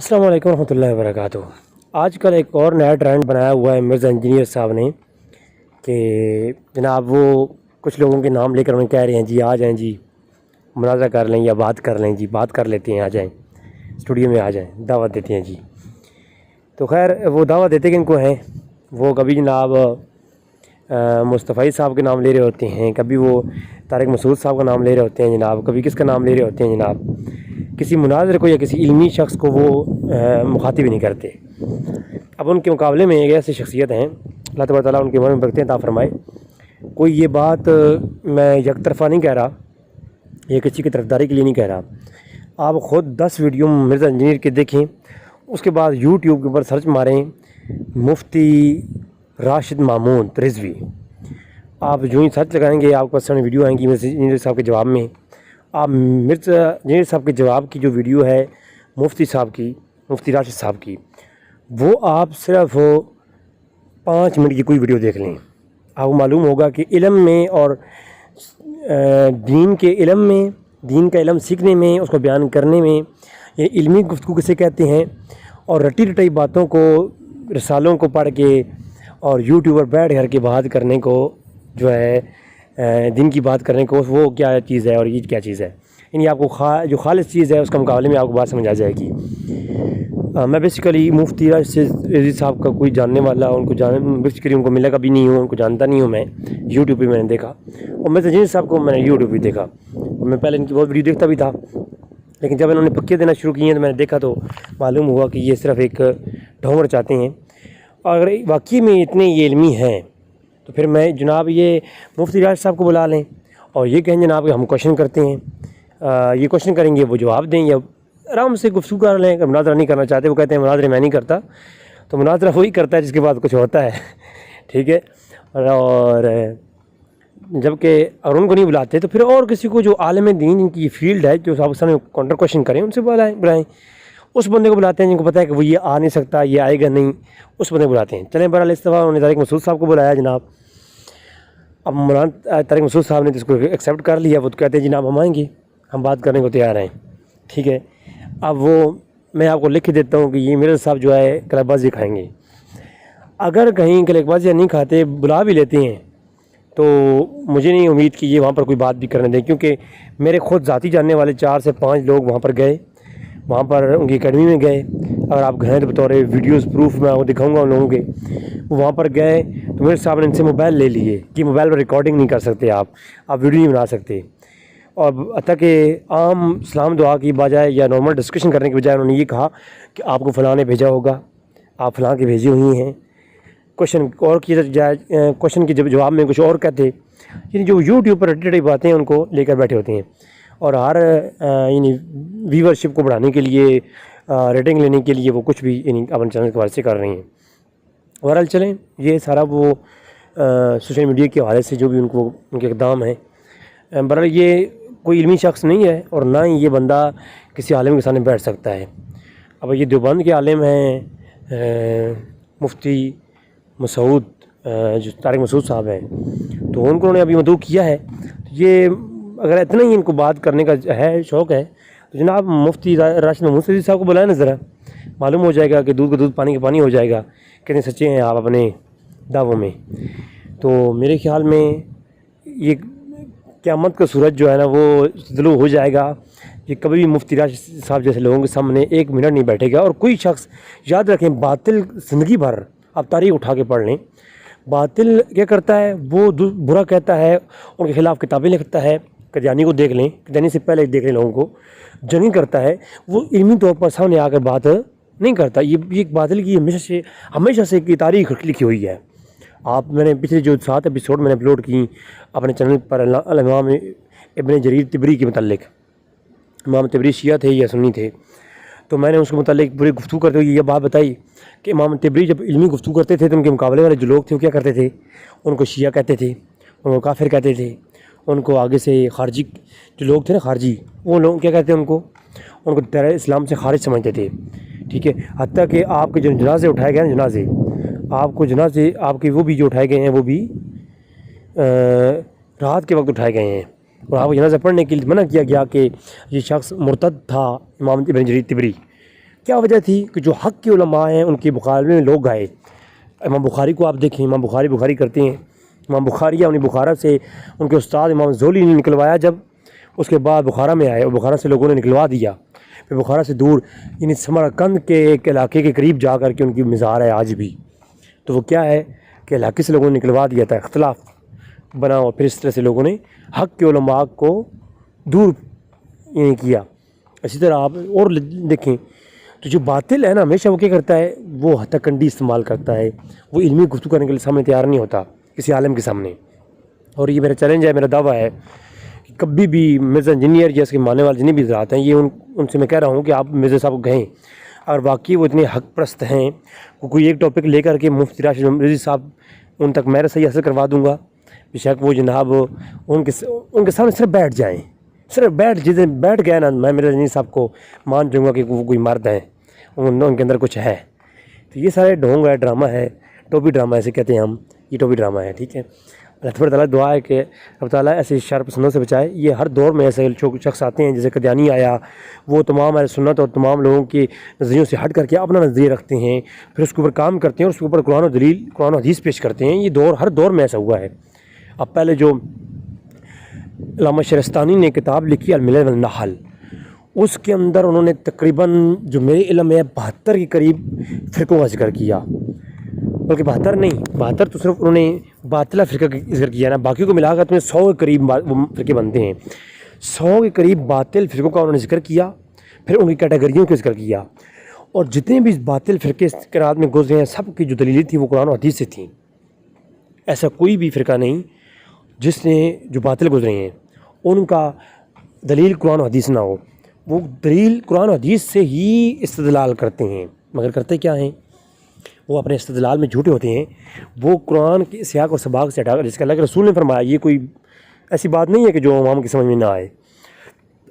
السلام علیکم ورحمۃ اللہ وبرکاتہ۔ آج کل ایک اور نیا ٹرینڈ بنایا ہوا ہے مرزا انجینئر صاحب نے کہ جناب وہ کچھ لوگوں کے نام لے کر انہیں کہہ رہے ہیں جی آ جائیں جی مناظرہ کر لیں یا بات کر لیں، جی بات کر لیتے ہیں، آ جائیں اسٹوڈیو میں، آ جائیں، دعوت دیتے ہیں جی۔ تو خیر وہ دعوت دیتے کن کو ہیں؟ وہ کبھی جناب مصطفی صاحب کے نام لے رہے ہوتے ہیں، کبھی وہ طارق مسعود صاحب کا نام لے رہے ہوتے ہیں جناب، کبھی کس کا نام لے رہے ہوتے ہیں جناب۔ کسی مناظر کو یا کسی علمی شخص کو وہ مخاطب ہی نہیں کرتے۔ اب ان کے مقابلے میں ایک ایسی شخصیت ہیں، اللہ تبارک تعالیٰ ان کے بارے میں برکتیں عطا فرمائے۔ کوئی یہ بات میں یک طرفہ نہیں کہہ رہا، یہ کسی کی طرفداری کے لیے نہیں کہہ رہا۔ آپ خود 10 ویڈیو مرزا انجینئر کے دیکھیں، اس کے بعد یوٹیوب کے اوپر سرچ ماریں مفتی راشد محمود رضوی، آپ جو ہی سرچ لگائیں گے آپ کو سامنے ویڈیو آئیں گی مرزا انجینئر صاحب کے جواب میں۔ آپ مرزا انجینئر صاحب کے جواب کی جو ویڈیو ہے مفتی صاحب کی، مفتی راشد صاحب کی، وہ آپ صرف 5 منٹ کی کوئی ویڈیو دیکھ لیں، آپ کو معلوم ہوگا کہ علم میں اور دین کے علم میں، دین کا علم سیکھنے میں، اس کو بیان کرنے میں، یہ علمی گفتگو کسے کہتے ہیں، اور رٹی رٹائی باتوں کو، رسالوں کو پڑھ کے اور یوٹیوب پر بیٹھ کر کے بات کرنے کو جو ہے دین کی بات کرنے کو، وہ کیا چیز ہے اور یہ کیا چیز ہے، یعنی آپ کو جو خالص چیز ہے اس کا مقابلے میں آپ کو بات سمجھ آ جائے گی۔ میں بیسیکلی مفتی راشد رضوی صاحب کا کوئی جاننے والا، ان کو بیسیکلی ان کو ملا کبھی نہیں ہوں، ان کو جانتا نہیں ہوں میں، یوٹیوب پہ میں نے دیکھا، اور مرزا انجینئر صاحب کو میں نے یوٹیوب پہ دیکھا، اور میں پہلے ان کی بہت ویڈیو دیکھتا بھی تھا، لیکن جب انہوں نے پکے دینا شروع کیے ہیں تو میں نے دیکھا تو معلوم ہوا کہ یہ صرف ایک ڈھونگ چاہتے ہیں، اور اگر واقعی میں اتنے یہ علمی ہیں تو پھر میں جناب یہ مفتی راشد صاحب کو بلا لیں اور یہ کہیں جناب کہ ہم کوشچن کرتے ہیں، یہ کوشچن کریں گے، وہ جواب دیں، یا آرام سے گفتگو کر لیں۔ اگر مناظرہ نہیں کرنا چاہتے، وہ کہتے ہیں مناظرے میں نہیں کرتا، تو مناظرہ وہی کرتا ہے جس کے بعد کچھ ہوتا ہے، ٹھیک ہے۔ اور جب کہ اگر ان کو نہیں بلاتے تو پھر اور کسی کو جو عالم دین ان کی فیلڈ ہے، جو صاحب سامنے کاؤنٹر کوشچن کریں، ان سے بلائیں، اس بندے کو بلاتے ہیں جن کو پتہ ہے کہ وہ یہ آ نہیں سکتا، یہ آئے گا نہیں، اس بندے کو بلاتے ہیں۔ چلیں بہرحال اس دفعہ انہوں نے طارق مسعود صاحب کو بلایا جناب۔ اب مولانا طارق مسعود صاحب نے جس کو ایکسیپٹ کر لیا، وہ تو کہتے ہیں جناب ہم آئیں گے، ہم بات کرنے کو تیار ہیں، ٹھیک ہے۔ اب وہ میں آپ کو لکھ کے دیتا ہوں کہ یہ مرزا صاحب جو ہے کلک بازی کھائیں گے۔ اگر کہیں کلک بازی نہیں کھاتے، بلا بھی لیتے ہیں، تو مجھے نہیں امید کہ یہ وہاں پر کوئی بات بھی کرنے دیں، کیونکہ میرے خود ذاتی جاننے والے 4 سے 5 لوگ وہاں پر گئے، وہاں پر ان کی اکیڈمی میں گئے۔ اگر آپ گئے تو بطور ویڈیوز پروف میں آپ کو دکھاؤں گا ان لوگوں کے، وہ وہاں پر گئے تو میرے صاحب نے ان سے موبائل لے لیے کہ موبائل پر ریکارڈنگ نہیں کر سکتے، آپ ویڈیو نہیں بنا سکتے، اور حتیٰ کہ عام سلام دعا کی بجائے یا نارمل ڈسکشن کرنے کے بجائے انہوں نے یہ کہا کہ آپ کو فلاں نے بھیجا ہوگا، آپ فلاں کے بھیجی ہوئی ہیں، کوشچن اور کیا جائے، کوشچن کے جواب میں کچھ اور کہتے، یعنی جو یوٹیوب پر رٹی رٹی باتیں ان کو لے کر بیٹھے ہوتے ہیں، اور ہر یعنی ویورشپ کو بڑھانے کے لیے، ریٹنگ لینے کے لیے وہ کچھ بھی یعنی اپنے چینل کے حوالے سے کر رہی ہیں۔ بہرحال چلیں، یہ سارا وہ سوشل میڈیا کے حوالے سے جو بھی ان کے اقدام ہیں، بہرحال یہ کوئی علمی شخص نہیں ہے، اور نہ ہی یہ بندہ کسی عالم کے سامنے بیٹھ سکتا ہے۔ اب یہ دیوبند کے عالم ہیں مفتی مسعود، جو طارق مسعود صاحب ہیں، تو ان کو انہوں نے ابھی مدعو کیا ہے۔ یہ اگر اتنا ہی ان کو بات کرنے کا ہے، شوق ہے، تو جناب مفتی راشد محمود رضوی صاحب کو بلائیں نا، ذرا معلوم ہو جائے گا کہ دودھ کا دودھ پانی کا پانی ہو جائے گا، کتنے سچے ہیں آپ اپنے دعووں میں۔ تو میرے خیال میں یہ قیامت کا سورج جو ہے نا وہ طلوع ہو جائے گا، یہ کبھی بھی مفتی راشد صاحب جیسے لوگوں کے سامنے 1 منٹ نہیں بیٹھے گا۔ اور کوئی شخص یاد رکھیں، باطل زندگی بھر آپ تاریخ اٹھا کے پڑھ لیں، باطل کیا کرتا ہے، وہ برا کہتا ہے، ان کے خلاف کتابیں لکھتا ہے۔ قادیانی کو دیکھ لیں، قادیانی سے پہلے دیکھ لیں، لوگوں کو جنگ کرتا ہے، وہ علمی طور پر سامنے آ کر بات نہیں کرتا۔ یہ ایک باطل کی ہمیشہ سے کی تاریخ لکھی ہوئی ہے۔ میں نے پچھلے جو 7 ایپیسوڈ میں نے اپلوڈ کی اپنے چینل پر امام ابن جریر طبری کے متعلق، امام طبری شیعہ تھے یا سنی تھے، تو میں نے اس کے متعلق پوری گفتگو کرتے ہوئے یہ بات بتائی کہ امام طبری جب علمی گفتگو کرتے تھے تو ان کے مقابلے والے جو لوگ تھے وہ کیا کرتے تھے، ان کو شیعہ کہتے تھے، ان کو کافر کہتے تھے، ان کو آگے سے خارجی جو لوگ تھے نا، خارجی، وہ لوگ کیا کہتے ہیں، ان کو دائرۂ اسلام سے خارج سمجھتے تھے، ٹھیک ہے۔ حتیٰ کہ آپ کے جو جنازے اٹھائے گئے ہیں، جنازے آپ کے وہ بھی جو اٹھائے گئے ہیں، وہ بھی رات کے وقت اٹھائے گئے ہیں، اور آپ کو جنازہ پڑھنے کے لیے منع کیا گیا کہ یہ شخص مرتد تھا، امام ابن جریر طبری، کیا وجہ تھی کہ جو حق کے علماء ہیں ان کے مقابلے میں لوگ آئے. امام بخاری کو آپ دیکھیں، امام بخاری کرتے ہیں. امام بخاری یا انہیں بخارا سے ان کے استاد امام زولی نے نکلوایا جب، اس کے بعد بخارا میں آئے اور بخارا سے لوگوں نے نکلوا دیا. پھر بخارا سے دور یعنی سمرقند کے ایک علاقے کے قریب جا کر کے ان کی مزار ہے آج بھی. تو وہ کیا ہے کہ علاقے سے لوگوں نے نکلوا دیا تھا، اختلاف بنا، اور پھر اس طرح سے لوگوں نے حق کے علماء کو دور یعنی کیا. اسی طرح آپ اور دیکھیں تو جو باطل ہے نا ہمیشہ وہ کیا کرتا ہے، وہ ہتھ کنڈی استعمال کرتا ہے، وہ علمی گفتگو کرنے کے لیے سامنے تیار نہیں ہوتا کسی عالم کے سامنے. اور یہ میرا چیلنج ہے، میرا دعویٰ ہے کہ کبھی بھی مرزا انجینئر یا اس کے ماننے والے جتنے بھی حضرات ہیں، یہ ان سے میں کہہ رہا ہوں کہ آپ مرزا صاحب کو کہیں اگر واقعی وہ اتنے حق پرست ہیں، کوئی ایک ٹاپک لے کر کے مفتی راشد رضوی صاحب ان تک میں صحیح حاصل کروا دوں گا. بے شک وہ جناب ان کے سامنے صرف بیٹھ جائیں، صرف بیٹھ گئے نا، میں مرزا انجینئر صاحب کو مان جاؤں گا کہ وہ کوئی مرد ہیں، ان کے اندر کچھ ہے. تو یہ سارے ڈھونگ ہے، ڈرامہ ہے، ٹوپی ڈرامہ ایسے کہتے ہیں ہم، یہ ٹوپی ڈرامہ ہے. ٹھیک ہے، اللہ تعالیٰ دعا ہے کہ اللہ تعالیٰ ایسے شر پسندوں سے بچائے. یہ ہر دور میں ایسے شخص آتے ہیں، جیسے قادیانی آیا، وہ تمام اہل سنت اور تمام لوگوں کے نظریوں سے ہٹ کر کے اپنا نظریہ رکھتے ہیں، پھر اس کے اوپر کام کرتے ہیں اور اس کے اوپر قرآن و حدیث پیش کرتے ہیں. یہ دور ہر دور میں ایسا ہوا ہے. اب پہلے جو علامہ شرستانی نے کتاب لکھی الملل والنحل، اس کے اندر انہوں نے تقریباً جو میرے علم میں 72 کے قریب فرقوں کا ذکر کیا، بلکہ 72 نہیں، 72 تو صرف انہوں نے باطلہ فرقہ کا ذکر کیا نا، باقی کو ملا کر تمہیں 100 کے قریب فرقے بنتے ہیں. 100 کے قریب باطل فرقوں کا انہوں نے ذکر کیا، پھر ان کی کیٹیگریوں کا ذکر کیا، اور جتنے بھی باطل فرقے اس رات میں گزرے ہیں سب کی جو دلیلیں تھیں وہ قرآن و حدیث سے تھیں. ایسا کوئی بھی فرقہ نہیں جس نے جو باطل گزرے ہیں ان کا دلیل قرآن و حدیث نہ ہو. وہ دلیل قرآن و حدیث سے ہی استدلال کرتے ہیں، مگر کرتے کیا ہیں، وہ اپنے استدلال میں جھوٹے ہوتے ہیں. وہ قرآن کے سیاق اور سباق سے ہٹا کر، جس کا اللہ کے رسول نے فرمایا، یہ کوئی ایسی بات نہیں ہے کہ جو عوام کی سمجھ میں نہ آئے.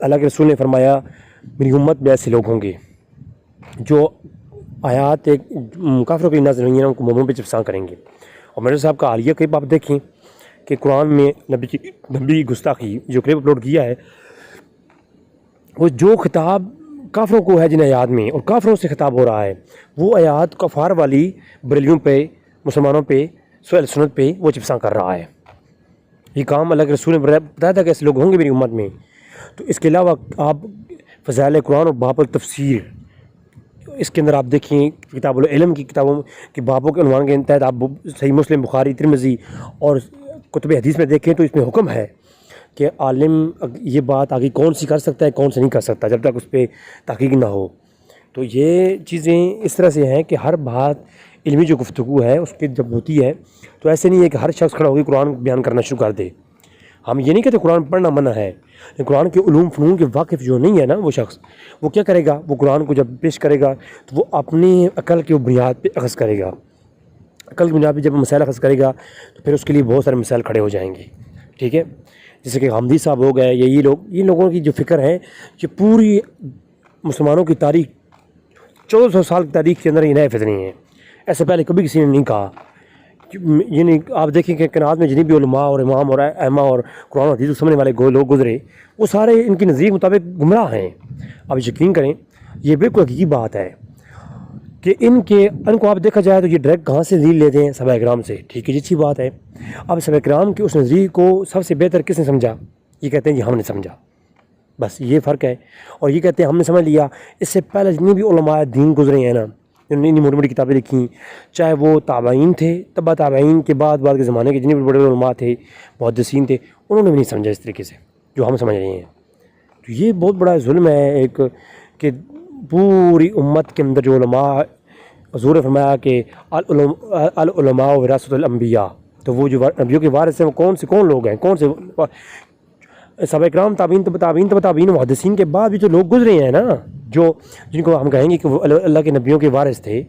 اللہ کے رسول نے فرمایا میری امت میں ایسے لوگ ہوں گے جو آیات ایک کافروں کی نظر نہیں ہے ان کو مومنوں پہ چپساں کریں گے. اور میرے صاحب کا حالیہ کلپ آپ دیکھیں کہ قرآن میں نبی کی گستاخی جو کلپ اپلوڈ کیا ہے، وہ جو خطاب کافروں کو ہے جن آیات میں، اور کافروں سے خطاب ہو رہا ہے، وہ آیات کفار والی بریلیوں پہ، مسلمانوں پہ، اہل سنت پہ وہ چپساں کر رہا ہے. یہ کام اللہ کے رسول نے بتایا تھا کہ ایسے لوگ ہوں گے میری امت میں. تو اس کے علاوہ آپ فضائل قرآن اور باب التفسیر، اس کے اندر آپ دیکھیں کتاب العلم کی کتابوں کے بابوں کے عنوان کے تحت آپ صحیح مسلم، بخاری، ترمذی اور کتب حدیث میں دیکھیں تو اس میں حکم ہے کہ عالم یہ بات آگے کون سی کر سکتا ہے کون سے نہیں کر سکتا جب تک اس پہ تحقیق نہ ہو. تو یہ چیزیں اس طرح سے ہیں کہ ہر بات علمی جو گفتگو ہے اس کی جب ہوتی ہے تو ایسے نہیں ہے کہ ہر شخص کھڑا ہو کے قرآن بیان کرنا شروع کر دے. ہم یہ نہیں کہتے قرآن پڑھنا منع ہے، لیکن قرآن کے علوم فنون کے واقف جو نہیں ہے نا وہ شخص، وہ کیا کرے گا، وہ قرآن کو جب پیش کرے گا تو وہ اپنی عقل کے بنیاد پہ اخذ کرے گا. عقل کی بنیاد پہ جب مسائل اخذ کرے گا تو پھر اس کے لیے بہت سارے مسائل کھڑے ہو جائیں گے. ٹھیک ہے، جیسے کہ حمدی صاحب ہو گئے، یا یہ لوگوں کی جو فکر ہے کہ پوری مسلمانوں کی تاریخ 1400 سال کی تاریخ کے اندر یہ نئے فتنے ہیں، ایسے پہلے کبھی کسی نے نہیں کہا. یعنی آپ دیکھیں کہ کائنات میں جتنی بھی علماء اور امام اور ائمہ اور قرآن و حدیث سمجھنے والے لوگ گزرے وہ سارے ان کی نظریے کے مطابق گمراہ ہیں. آپ یقین کریں یہ بالکل حقیقی بات ہے کہ ان کو آپ دیکھا جائے تو یہ ڈائریکٹ کہاں سے دلیل لیتے ہیں، صحابہ کرام سے. ٹھیک ہے، یہ اچھی بات ہے. اب صحابہ کرام کے اس نظریے کو سب سے بہتر کس نے سمجھا؟ یہ کہتے ہیں جی ہم نے سمجھا، بس یہ فرق ہے. اور یہ کہتے ہیں ہم نے سمجھ لیا. اس سے پہلے جتنی بھی علماء دین گزرے ہیں نا، انہوں نے موٹی موٹی کتابیں لکھیں، چاہے وہ تابعین تھے، تبع تابعین کے بعد کے زمانے کے جتنے بھی بڑے بڑے علماء تھے، محدثین تھے، انہوں نے بھی نہیں سمجھا اس طریقے سے جو ہم سمجھ رہے ہیں. تو یہ بہت بڑا ظلم ہے ایک کہ پوری امت کے اندر جو علماء، حضور نے فرمایا کہ العلماء وراثۃ الانبیاء، تو وہ جو نبیوں کے وارث ہیں وہ کون لوگ ہیں، کون سے صحابہ کرام، تابعین محدثین کے بعد بھی تو لوگ گزرے ہیں نا جن کو ہم کہیں گے کہ وہ اللہ کے نبیوں کے وارث تھے.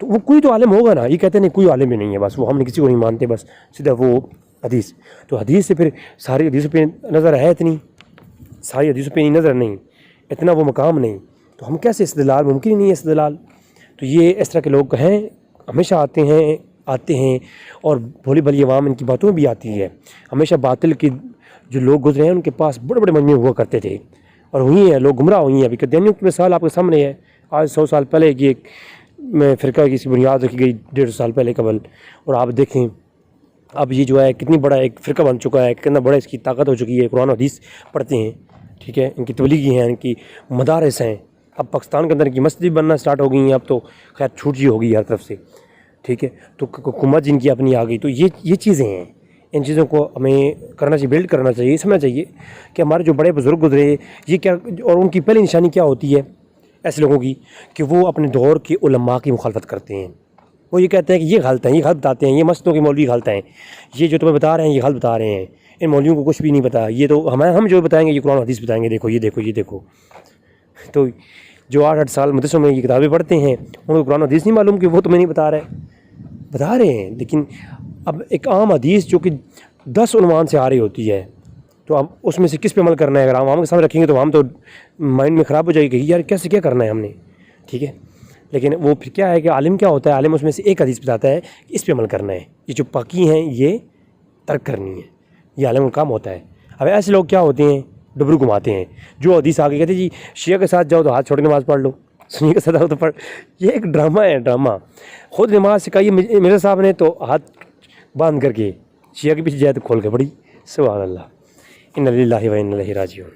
تو وہ کوئی تو عالم ہوگا نا. یہ کہتے ہیں نہیں کوئی عالم بھی نہیں ہے، بس وہ ہم نے کسی کو نہیں مانتے، بس سیدھا وہ حدیث. تو حدیث سے پھر ساری حدیثوں پہ نظر ہے اتنی، ساری حدیثوں پہ نظر نہیں، اتنا وہ مقام نہیں. تو ہم کیسے استدلال، ممکن ہی نہیں ہے استدلال. تو یہ اس طرح کے لوگ ہیں، ہمیشہ آتے ہیں اور بھولی بھلی عوام ان کی باتوں میں بھی آتی ہے. ہمیشہ باطل کی جو لوگ گزرے ہیں ان کے پاس بڑے بڑے مجمع ہوا کرتے تھے اور ہوئی ہیں، لوگ گمراہ ہوئی ہیں. ابھی قادیانیوں کی مثال آپ کے سامنے ہے. آج 100 سال پہلے کی ایک میں فرقہ کی بنیاد رکھی گئی 150 سال پہلے قبل، اور آپ دیکھیں اب یہ جو ہے کتنی بڑا ایک فرقہ بن چکا ہے، کتنا بڑا اس کی طاقت ہو چکی ہے، قرآن و حدیث پڑھتے ہیں، ٹھیک ہے، ان کی تبلیغی ہیں، ان کی مدارس ہیں، اب پاکستان کے اندر کی مسجد بننا سٹارٹ ہو گئی ہیں، اب تو خیر چھوٹ جی ہوگی ہر طرف سے، ٹھیک ہے، تو حکومت جن کی اپنی آ گئی، تو یہ چیزیں ہیں، ان چیزوں کو ہمیں کرنا چاہیے، بلڈ کرنا چاہیے، سمجھنا چاہیے کہ ہمارے جو بڑے بزرگ گزرے یہ کیا، اور ان کی پہلی نشانی کیا ہوتی ہے ایسے لوگوں کی کہ وہ اپنے دور کے علماء کی مخالفت کرتے ہیں، وہ یہ کہتے ہیں کہ یہ غلط ہیں، یہ غلط بتاتے ہیں، یہ مسجدوں کے مولوی غلط ہیں، یہ جو تمہیں بتا رہے ہیں یہ غلط بتا رہے ہیں، ان مولویوں کو کچھ بھی نہیں پتا، یہ تو ہم جو بتائیں گے یہ قرآن و حدیث بتائیں گے، دیکھو یہ دیکھو یہ دیکھو۔ تو جو 8 سال مدرسوں میں یہ کتابیں پڑھتے ہیں ان کو قرآن و حدیث نہیں معلوم کہ وہ تمہیں نہیں بتا رہے ہیں، لیکن اب ایک عام حدیث جو کہ 10 عنوان سے آ رہی ہوتی ہے، تو اب اس میں سے کس پہ عمل کرنا ہے؟ اگر ہم کے سامنے رکھیں گے تو ہم تو مائنڈ میں خراب ہو جائے گی کہ یار کیسے کیا کرنا ہے ہم نے، ٹھیک ہے، لیکن وہ پھر کیا ہے کہ عالم کیا ہوتا ہے، عالم اس میں سے ایک حدیث بتاتا ہے کہ اس پہ عمل کرنا ہے، یہ جو باقی ہیں یہ ترک کرنی ہے، یہ عالم کا کام ہوتا ہے۔ اب ایسے لوگ کیا ہوتے ہیں، ڈبرو گھماتے ہیں، جو حدیث آگے کہتے ہیں جی شیعہ کے ساتھ جاؤ تو ہاتھ چھوڑ کے نماز پڑھ لو، سنی کے ساتھ جاؤ تو پڑھ، یہ ایک ڈرامہ ہے، ڈرامہ، خود نماز سکھائی مرزا صاحب نے تو ہاتھ باندھ کر کے، شیعہ کے پیچھے جائے تو کھول کے پڑھی، سبحان اللہ، انا للہ و انا الیہ راجعون۔